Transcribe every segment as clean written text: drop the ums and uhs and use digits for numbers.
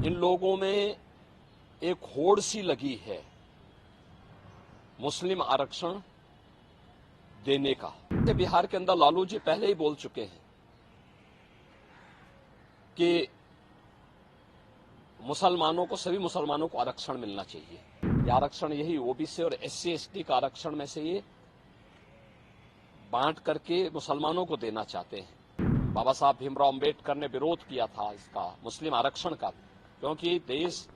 इन लोगों में एक होड़ सी लगी है मुस्लिम आरक्षण देने का। बिहार के अंदर लालू जी पहले ही बोल चुके हैं कि मुसलमानों को, सभी मुसलमानों को आरक्षण मिलना चाहिए। यह आरक्षण यही ओबीसी और एससी एसटी का आरक्षण में से ये बांट करके मुसलमानों को देना चाहते हैं। बाबा साहब भीमराव अंबेडकर ने विरोध किया था इसका, मुस्लिम आरक्षण का, क्योंकि देश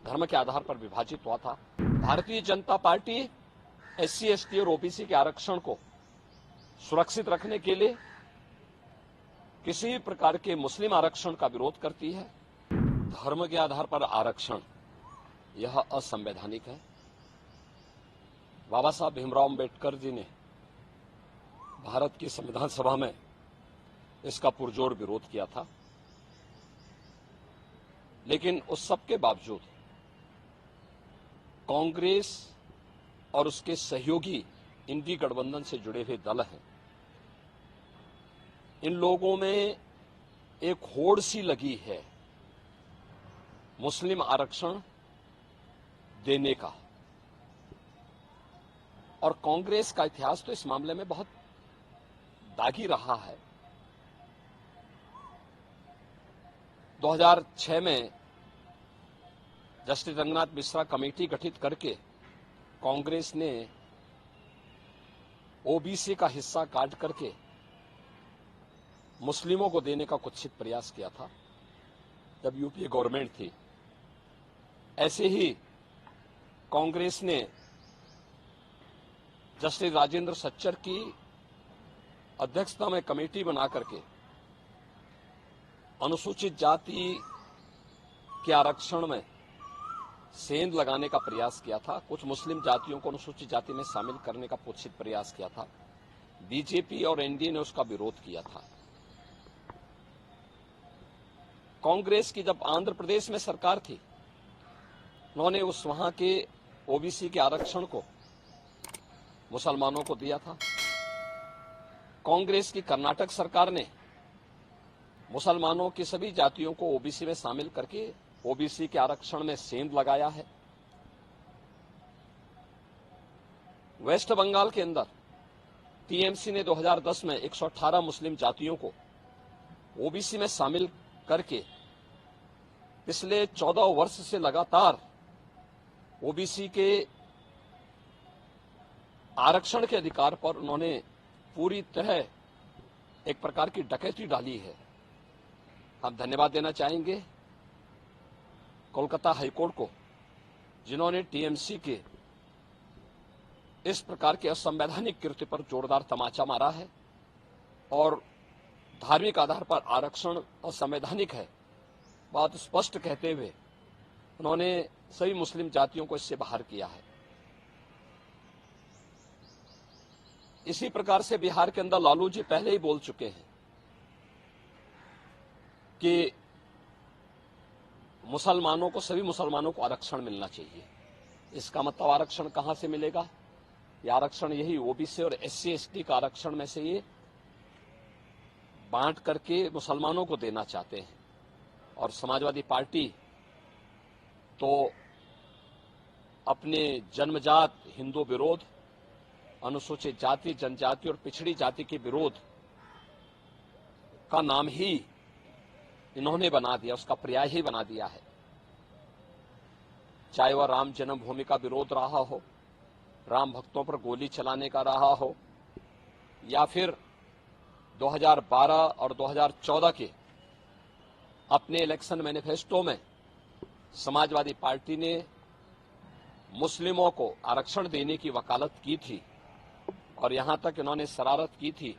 धर्म के आधार पर विभाजित हुआ था। Bharatiya Janata party SC ST और ओबीसी के आरक्षण को सुरक्षित रखने के लिए किसी भी प्रकार के मुस्लिम आरक्षण का विरोध करती है। धर्म के आधार पर आरक्षण यह असंवैधानिक है। बाबा साहब भीमराव अंबेडकर जी ने भारत की संविधान सभा में इसका पुरजोर विरोध किया था, लेकिन उस सब के बावजूद कांग्रेस और उसके सहयोगी इंडी गठबंधन से जुड़े हुए दल हैं, इन लोगों में एक होड़ सी लगी है मुस्लिम आरक्षण देने का। और कांग्रेस का इतिहास तो इस मामले में बहुत दागी रहा है। 2006 में जस्टिस रंगनाथ मिश्रा कमेटी गठित करके कांग्रेस ने ओबीसी का हिस्सा काट करके मुस्लिमों को देने का कुत्सित प्रयास किया था जब यूपीए गवर्नमेंट थी। ऐसे ही कांग्रेस ने जस्टिस राजेंद्र सच्चर की अध्यक्षता में कमेटी बना करके अनुसूचित जाति के आरक्षण में सेंध लगाने का प्रयास किया था। कुछ मुस्लिम जातियों को अनुसूचित जाति में शामिल करने का कुत्सित प्रयास किया था। बीजेपी और एनडीए ने उसका विरोध किया था। कांग्रेस की जब आंध्र प्रदेश में सरकार थी, उन्होंने उस वहां के ओबीसी के आरक्षण को मुसलमानों को दिया था। कांग्रेस की कर्नाटक सरकार ने मुसलमानों की सभी जातियों को ओबीसी में शामिल करके ओबीसी के आरक्षण में सेंध लगाया है। वेस्ट बंगाल के अंदर टीएमसी ने 2010 में 118 मुस्लिम जातियों को ओबीसी में शामिल करके पिछले 14 वर्ष से लगातार ओबीसी के आरक्षण के अधिकार पर उन्होंने पूरी तरह एक प्रकार की डकैती डाली है। हम धन्यवाद देना चाहेंगे कोलकाता हाईकोर्ट को, जिन्होंने टीएमसी के इस प्रकार के असंवैधानिक कृत्य पर जोरदार तमाचा मारा है और धार्मिक आधार पर आरक्षण असंवैधानिक है बात स्पष्ट कहते हुए उन्होंने सभी मुस्लिम जातियों को इससे बाहर किया है। इसी प्रकार से बिहार के अंदर लालू जी पहले ही बोल चुके हैं कि मुसलमानों को, सभी मुसलमानों को आरक्षण मिलना चाहिए। इसका मतलब आरक्षण कहां से मिलेगा? यह आरक्षण यही ओबीसी और एससी एसटी का आरक्षण में से ये बांट करके मुसलमानों को देना चाहते हैं। और समाजवादी पार्टी तो अपने जन्मजात हिंदू विरोध, अनुसूचित जाति, जनजाति और पिछड़ी जाति के विरोध का नाम ही इन्होंने बना दिया, उसका पर्याय ही बना दिया है। चाहे वह राम जन्मभूमि का विरोध रहा हो, राम भक्तों पर गोली चलाने का रहा हो, या फिर 2012 और 2014 के अपने इलेक्शन मैनिफेस्टो में समाजवादी पार्टी ने मुस्लिमों को आरक्षण देने की वकालत की थी और यहां तक इन्होंने शरारत की थी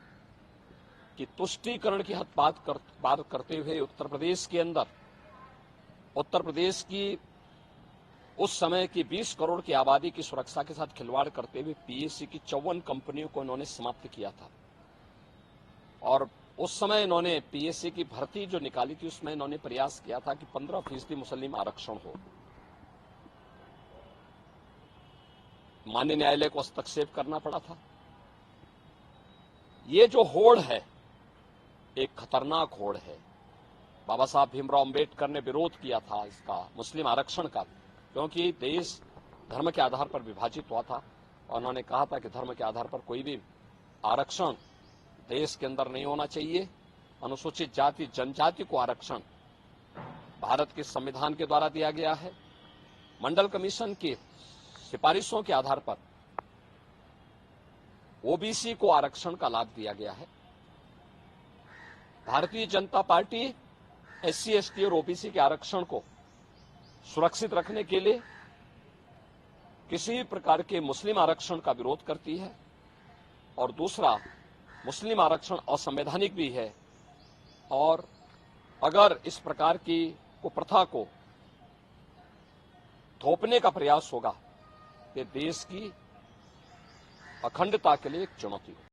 कि तुष्टीकरण की हद बात करते हुए उत्तर प्रदेश के अंदर, उत्तर प्रदेश की उस समय की 20 करोड़ की आबादी की सुरक्षा के साथ खिलवाड़ करते हुए पीएससी की 54 कंपनियों को इन्होंने समाप्त किया था। और उस समय इन्होंने पीएससी की भर्ती जो निकाली थी उसमें इन्होंने प्रयास किया था कि 15% मुस्लिम आरक्षण हो। माननीय न्यायालय को हस्तक्षेप करना पड़ा था। ये जो होड़ है एक खतरनाक होड़ है। बाबा साहब भीमराव अंबेडकर ने विरोध किया था इसका, मुस्लिम आरक्षण का, क्योंकि देश धर्म के आधार पर विभाजित हुआ था और उन्होंने कहा था कि धर्म के आधार पर कोई भी आरक्षण देश के अंदर नहीं होना चाहिए। अनुसूचित जाति जनजाति को आरक्षण भारत के संविधान के द्वारा दिया गया है। मंडल कमीशन की सिफारिशों के आधार पर ओबीसी को आरक्षण का लाभ दिया गया है। Bharatiya Janata party SC, ST और ओबीसी के आरक्षण को सुरक्षित रखने के लिए किसी प्रकार के मुस्लिम आरक्षण का विरोध करती है और दूसरा, मुस्लिम आरक्षण असंवैधानिक भी है और अगर इस प्रकार की कुप्रथा को थोपने का प्रयास होगा तो देश की अखंडता के लिए एक चुनौती होगी।